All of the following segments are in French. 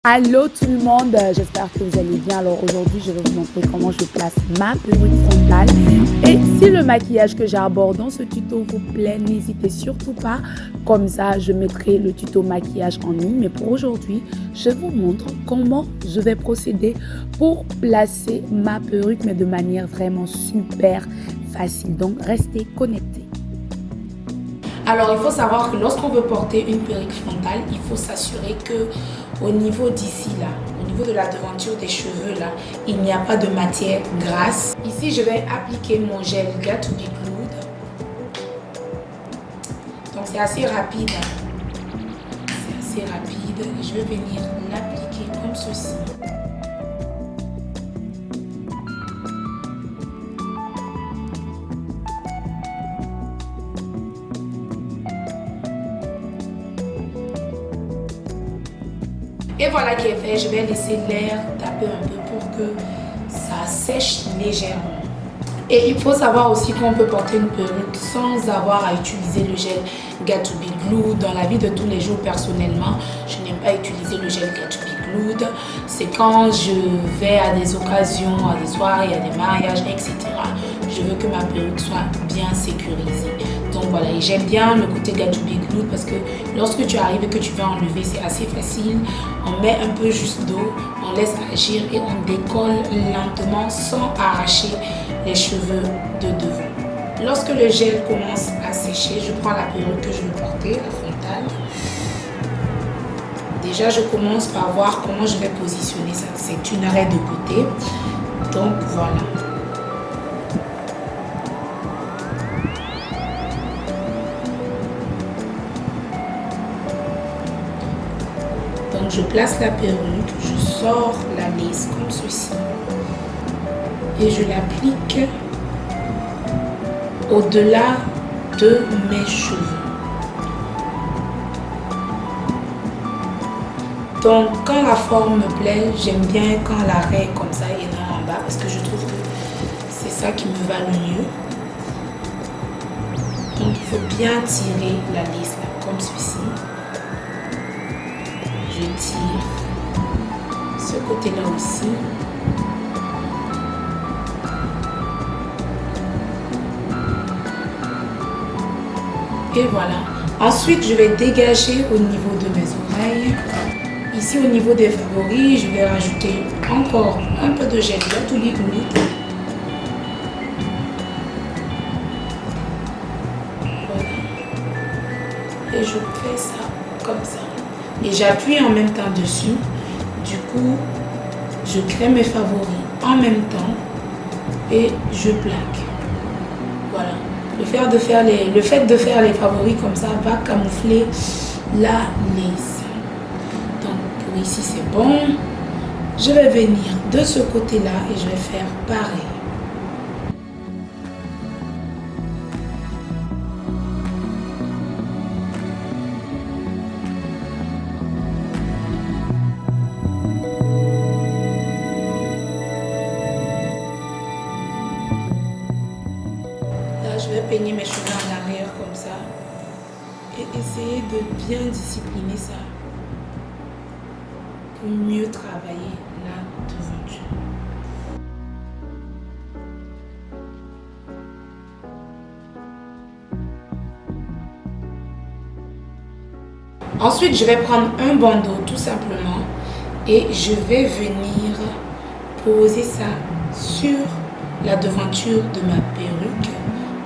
Allô tout le monde, j'espère que vous allez bien. Alors aujourd'hui, je vais vous montrer comment je place ma perruque frontale. Et si le maquillage que j'aborde dans ce tuto vous plaît, n'hésitez surtout pas. Comme ça, je mettrai le tuto maquillage en ligne. Mais pour aujourd'hui, je vous montre comment je vais procéder pour placer ma perruque, mais de manière vraiment super facile. Donc, restez connectés. Alors, il faut savoir que lorsqu'on veut porter une perruque frontale, il faut s'assurer que au niveau d'ici là, au niveau de la devanture des cheveux là, il n'y a pas de matière grasse. Ici, je vais appliquer mon gel Got To Be Glued. Donc, c'est assez rapide. C'est assez rapide. Je vais venir l'appliquer comme ceci. Et voilà qui est fait, je vais laisser l'air taper un peu pour que ça sèche légèrement. Et il faut savoir aussi qu'on peut porter une perruque sans avoir à utiliser le gel Got To Be Glued. Dans la vie de tous les jours, personnellement, je n'aime pas utiliser le gel Got To Be Glued. C'est quand je vais à des occasions, à des soirées, à des mariages, etc. Je veux que ma perruque soit bien sécurisée. Donc voilà, et j'aime bien le côté Got To Be Glued parce que lorsque tu arrives et que tu veux enlever, c'est assez facile. On met un peu juste d'eau, on laisse agir et on décolle lentement sans arracher les cheveux de devant. Lorsque le gel commence à sécher, je prends la perruque que je veux porter, la frontale. Déjà, je commence par voir comment je vais positionner ça. C'est une raie de côté. Donc voilà. Donc je place la perruque, je sors la lace comme ceci et je l'applique au-delà de mes cheveux. Donc quand la forme me plaît, j'aime bien quand la raie est comme ça et non en bas parce que je trouve que c'est ça qui me va le mieux. Donc il faut bien tirer la lace là comme ceci. Je tire ce côté-là aussi. Et voilà. Ensuite, je vais dégager au niveau de mes oreilles. Ici, au niveau des favoris, je vais rajouter encore un peu de gel Got To Be Glued. Voilà. Et je fais ça comme ça. Et j'appuie en même temps dessus. Du coup, je crée mes favoris en même temps et je plaque. Voilà. Le fait de faire les favoris comme ça va camoufler la lace. Donc pour ici c'est bon. Je vais venir de ce côté-là et je vais faire pareil. Je vais peigner mes cheveux en arrière comme ça et essayer de bien discipliner ça pour mieux travailler la devanture. Ensuite, je vais prendre un bandeau tout simplement et je vais venir poser ça sur la devanture de ma perruque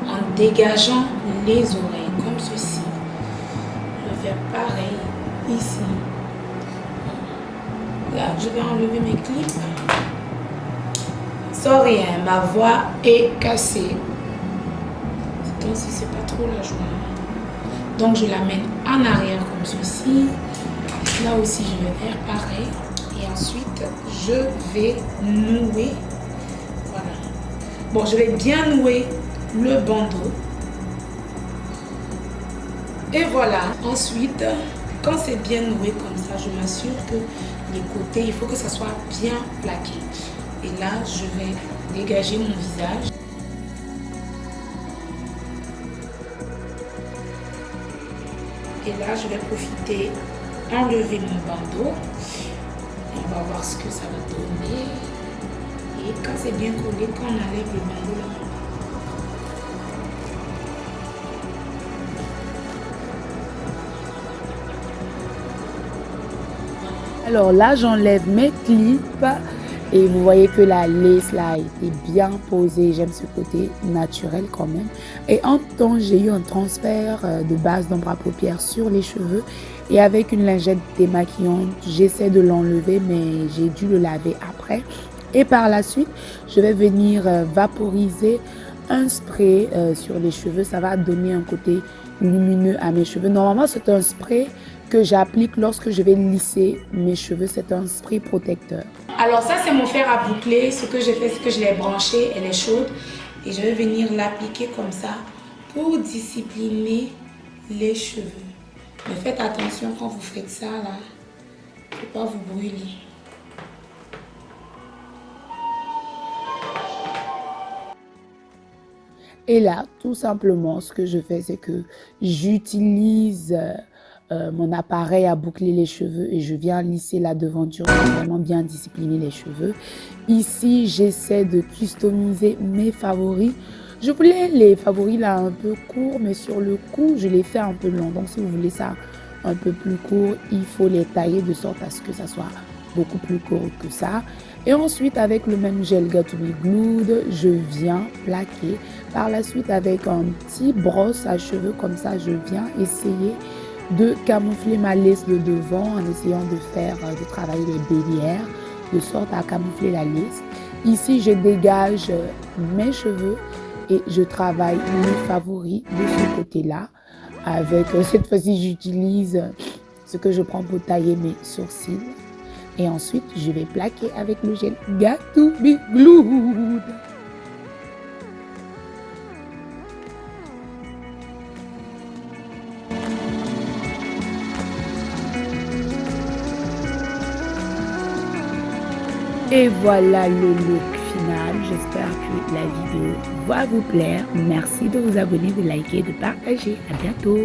en dégageant les oreilles comme ceci. Je vais faire pareil ici. Là, je vais enlever mes clips. Sans rien, ma voix est cassée. Donc si c'est pas trop la joie. Donc je l'amène en arrière comme ceci. Là aussi je vais faire pareil. Et ensuite je vais nouer. Voilà. Bon, je vais bien nouer le bandeau. Et voilà. Ensuite, quand c'est bien noué comme ça, je m'assure que les côtés, il faut que ça soit bien plaqué. Et là, je vais dégager mon visage. Et là, je vais profiter, enlever mon bandeau ce que ça va donner. Et quand c'est bien collé, quand on enlève le bandeau là. Alors là, j'enlève mes clips et vous voyez que la lace là a été bien posée. J'aime ce côté naturel quand même. Et en même temps, j'ai eu un transfert de base d'ombre à paupières sur les cheveux. Et avec une lingette démaquillante, j'essaie de l'enlever, mais j'ai dû le laver après. Et par la suite, je vais venir vaporiser un spray sur les cheveux. Ça va donner un côté lumineux à mes cheveux. Normalement, c'est un spray que j'applique lorsque je vais lisser mes cheveux. C'est un spray protecteur. Alors ça, c'est mon fer à boucler. Ce que j'ai fait, c'est que je l'ai branché. Elle est chaude. Et je vais venir l'appliquer comme ça pour discipliner les cheveux. Mais faites attention quand vous faites ça, là. Il ne faut pas vous brûler. Et là, tout simplement, ce que je fais, c'est que j'utilise mon appareil à boucler les cheveux et je viens lisser la devanture pour vraiment bien discipliner les cheveux. Ici, j'essaie de customiser mes favoris. Je voulais les favoris là un peu courts, mais sur le cou, je les fais un peu longs. Donc, si vous voulez ça un peu plus court, il faut les tailler de sorte à ce que ça soit beaucoup plus court que ça. Et ensuite, avec le même gel Got To Be Glued, je viens plaquer. Par la suite, avec un petit brosse à cheveux comme ça, je viens essayer de camoufler ma lace de devant en essayant de travailler les baby hair de sorte à camoufler la lace. Ici, je dégage mes cheveux et je travaille mes favoris de ce côté-là. Avec cette fois-ci, j'utilise ce que je prends pour tailler mes sourcils. Et ensuite, je vais plaquer avec le gel Got To Be Glued. Et voilà le look final. J'espère que la vidéo va vous plaire. Merci de vous abonner, de liker, de partager. À bientôt.